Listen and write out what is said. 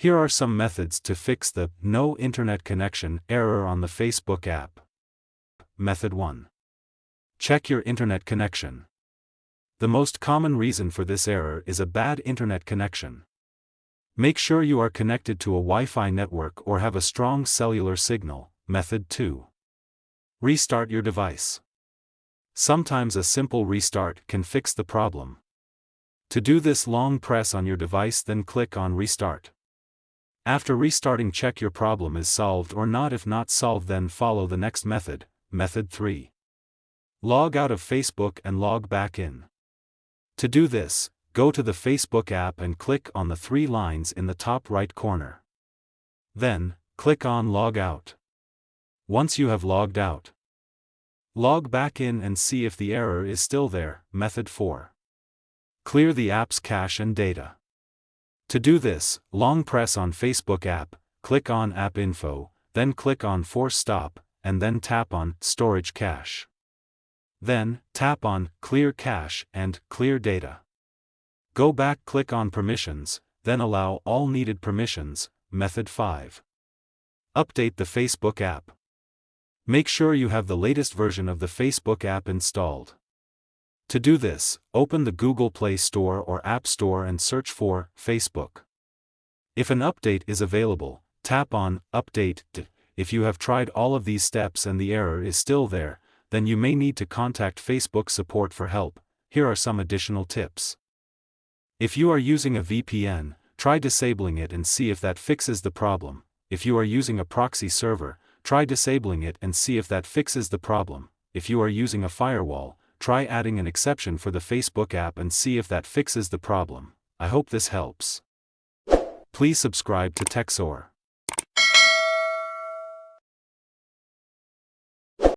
Here are some methods to fix the "no internet connection" error on the Facebook app. Method 1. Check your internet connection. The most common reason for this error is a bad internet connection. Make sure you are connected to a Wi-Fi network or have a strong cellular signal. Method 2. Restart your device. Sometimes a simple restart can fix the problem. To do this, long press on your device, then click on Restart. After restarting, check your problem is solved or not. If not solved, then follow the next method. Method 3. Log out of Facebook and log back in. To do this, go to the Facebook app and click on the 3 lines in the top right corner. Then, click on Log Out. Once you have logged out, log back in and see if the error is still there. Method 4. Clear the app's cache and data. To do this, long press on Facebook app, click on App Info, then click on Force Stop, and then tap on Storage Cache. Then, tap on Clear Cache and Clear Data. Go back, click on Permissions, then allow all needed permissions. Method 5. Update the Facebook app. Make sure you have the latest version of the Facebook app installed. To do this, open the Google Play Store or App Store and search for Facebook. If an update is available, tap on Update. If you have tried all of these steps and the error is still there, then you may need to contact Facebook support for help. Here are some additional tips. If you are using a VPN, try disabling it and see if that fixes the problem. If you are using a proxy server, try disabling it and see if that fixes the problem. If you are using a firewall, try adding an exception for the Facebook app and see if that fixes the problem. I hope this helps. Please subscribe to TechSoar.